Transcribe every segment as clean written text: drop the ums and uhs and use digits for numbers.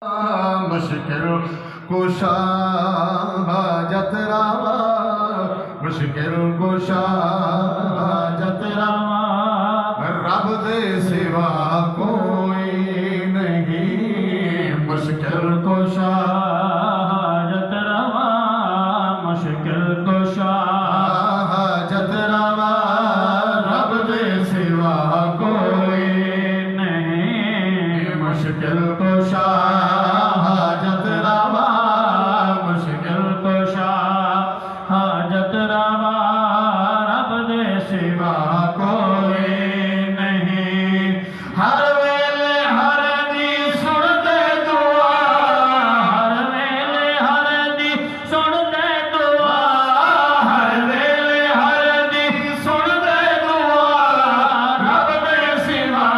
مشکل کشا حاجت روا مشکل کشا حاجت روا رب دے سوا کوئی نہیں مشکل کشا حاجت روا مشکل کشا حاجت روا رب دے سوا کوئی نہیں مشکل کشا حاجت روا مشکل کشا حاجت روا رب دے سوا کوئی نہیں ہر ویلے ہر دی سن دے دعا ہر ویلے ہر دی سن دے دعا ہر ویلے ہر دی سن دے دعا رب دے سوا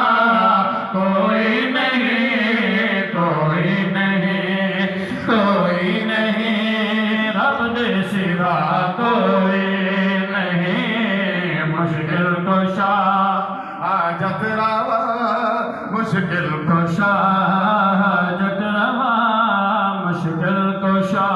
کوئی نہیں کوئی نہیں کوئی نہیں رب دے سوا کوئی نہیں مشکل کشا حاجت روا مشکل کشا حاجت روا مشکل کشا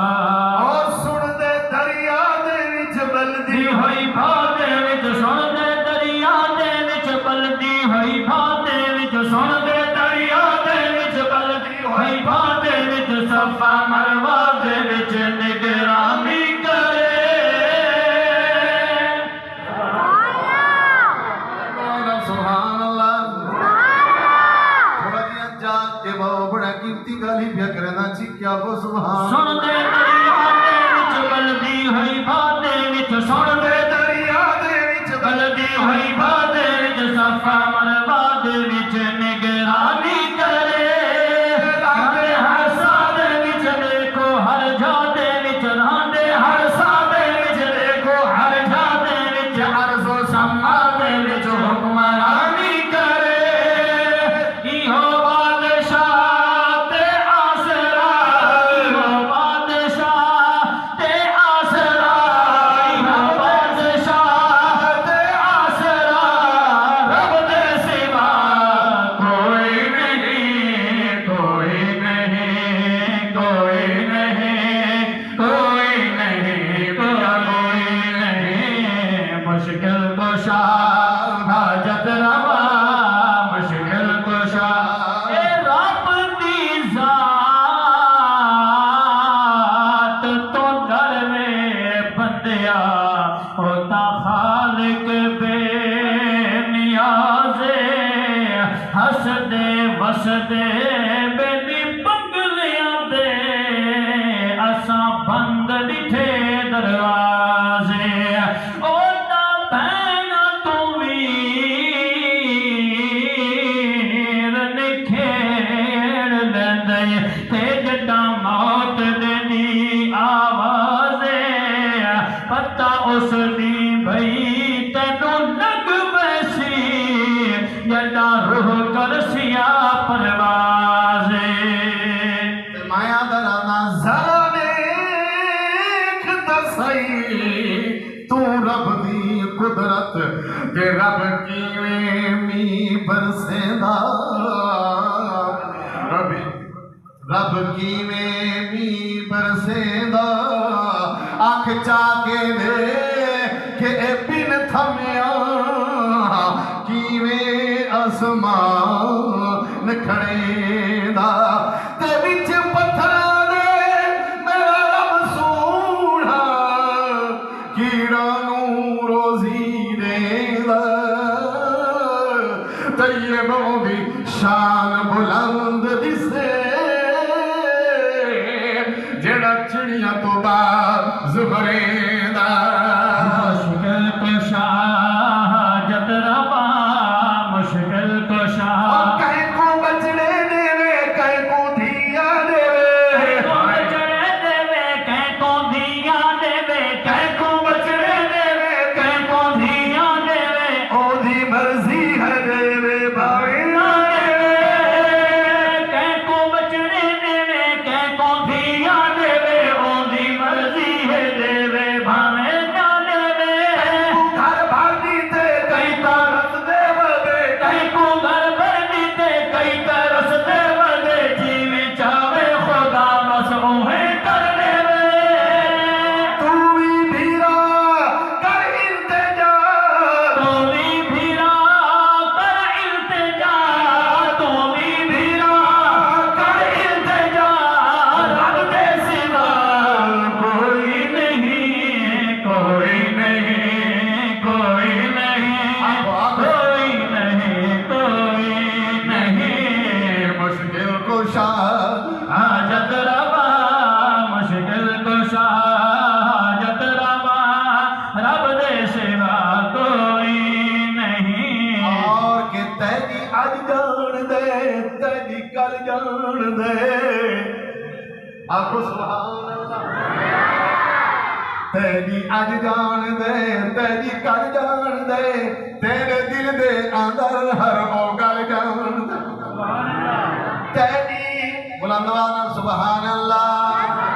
اور سن دے دریا دے وچ بلدی ہوئی بھا دے وچ سن دے دریا دے وچ بلدی ہوئی بھا دے وچ سن دے دریا دے وچ بلدی ہوئی بھا دے وچ صفا مروا دے وچ نگرانی کرے سبحان اللہ تھوڑا جہا جاگ کے وہ بڑا قیمتی گالی پیا کرنا چی کیا وہ سبحان سن دے دریا دے وچ بلدی ہوئی بھا دے وچ سن دے دریا دے وچ بلدی ہوئی بھا دے وچ صفا مروا دے وچ نگرانی کرے راندے ہر سا دے وچ دیکھو ہر جا دے وچ راندے ہر سا دے وچ دیکھو ہر جا دے وچ عرض و سما دے وچ حکمرانی کرے ایہو بادشاہ تے آسرا ایہو بادشاہ تے آسرا ایہو بادشاہ تے آسرا رب دے سوا کوئی نہیں کوئی نہیں کوئی نہیں کوئی نہیں کوئی نہیں مشکل کشا حاجت روا مشکل کشا اے رب دی ذات تو ڈروے بندیا ہوتا خالق بے نیازے ہس دے وس دے بینی پنگلیاں دے اساں بند ڈٹھے دروازے اونا پینا تو ویر نکھیڑ لیندے تے جڈا موت دینی آوازے پتہ اس دی بھئی تینو لگ بیسی جڈا روح کرسیا پروازے مایا درانا ذرا دیکھ تسائی تو رب دی قدرت کہ رب کیویں می برسیندا رب کیویں می برسیندا آنکھ چا کے دے کہ اے بن تھمیا کیویں آسمان کھڑیندا تے وچ پتھراں دے میرا رب سونا کیڑاں نوں روزی دیندا طیبوں دی شان بلند دسے جڑا چڑیاں تو بعد زہریندا مشکل کشا حاجت روا مشکل کشا کہیں کو بچڑے دے وے کہیں کو دھیا دے وے کہیں کو بچڑے دے وے کہیں کو دھیا دے وے کہیں کو بچڑے دے وے کہیں کو دھیا دے وے او دی مرضی ہے دے وے باوے نہ دے وے کہیں کو بچڑے دے وے کہیں کو دھیا دے وے او دی مرضی ہے دے وے آخو سبحان اللہ تیری اج جان دے تیری کل جان دے تیرے دل دے اندر ہر او گل جان دے تیری بلند آواز سبحان اللہ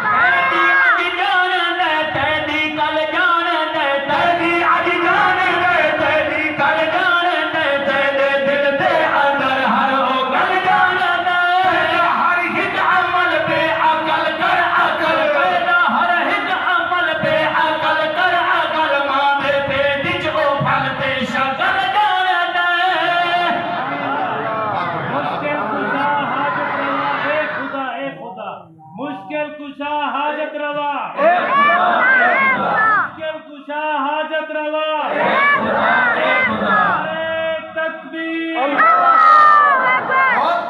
تیری اج جان دے تیری کل جان دے تیری اج جان دے تیری کل جان دے تیرے دل دے اندر ہر او گل جان دے ہر ایک عمل پہ عقل کر عقل پیدا ہر ایک عمل پہ عقل کر عقل ماں دے پیٹ وچ او پھل تے شکل جان دے مشکل کشا حاجت روا مشکل کشا حاجت روا تکبیر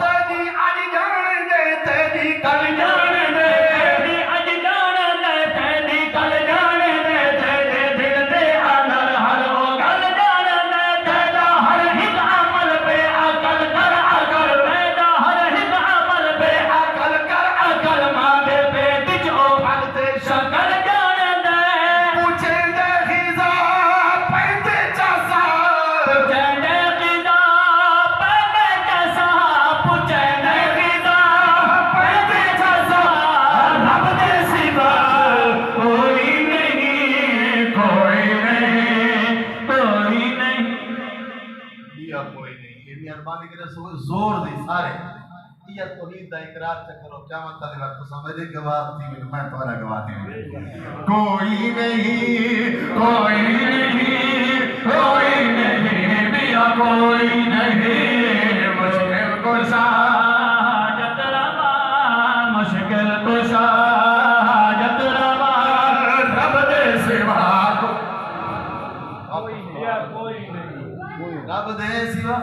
تیری اج جان دے تیری کل جان دے تیری اج جان دے تیری کل جان دے تیرے دل دے اندر ہر او گل جان دے تیرا ہر ایک عمل پہ عقل کر عقل پیدا ہر ایک عمل پہ عقل کر عقل ماں دے پیٹ وچ او پھل تے شکل جان دے پوچھے دے خزا پینتے چاسا پوچھے دے خزا پینتے چاسا پوچھے دے خزا پینتے چاسا رب دے سوا کوئی نہیں کوئی نہیں کوئی نہیں یا کوئی نہیں یہ مہربانی کرے زور دی سارے یہ توحید دا اقرار چکرو قیامت تک رکھ سمجھے گواہ تھی میں تمہارا گواہ تھی کوئی نہیں کوئی نہیں کوئی نہیں بیا کوئی نہیں مشکل کشا حاجت روا مشکل کشا حاجت روا رب دے سوا رب دے سوا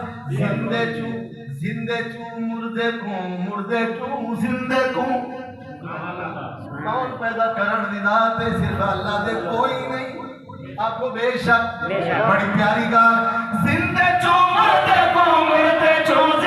زندے چوں مردے چوں زندے کوں کون پیدا کرن دی ذات ہے صرف اللہ دے کوئی نہیں آپ کو بے شک بڑی پیاری گال زندے چوں مردے چوں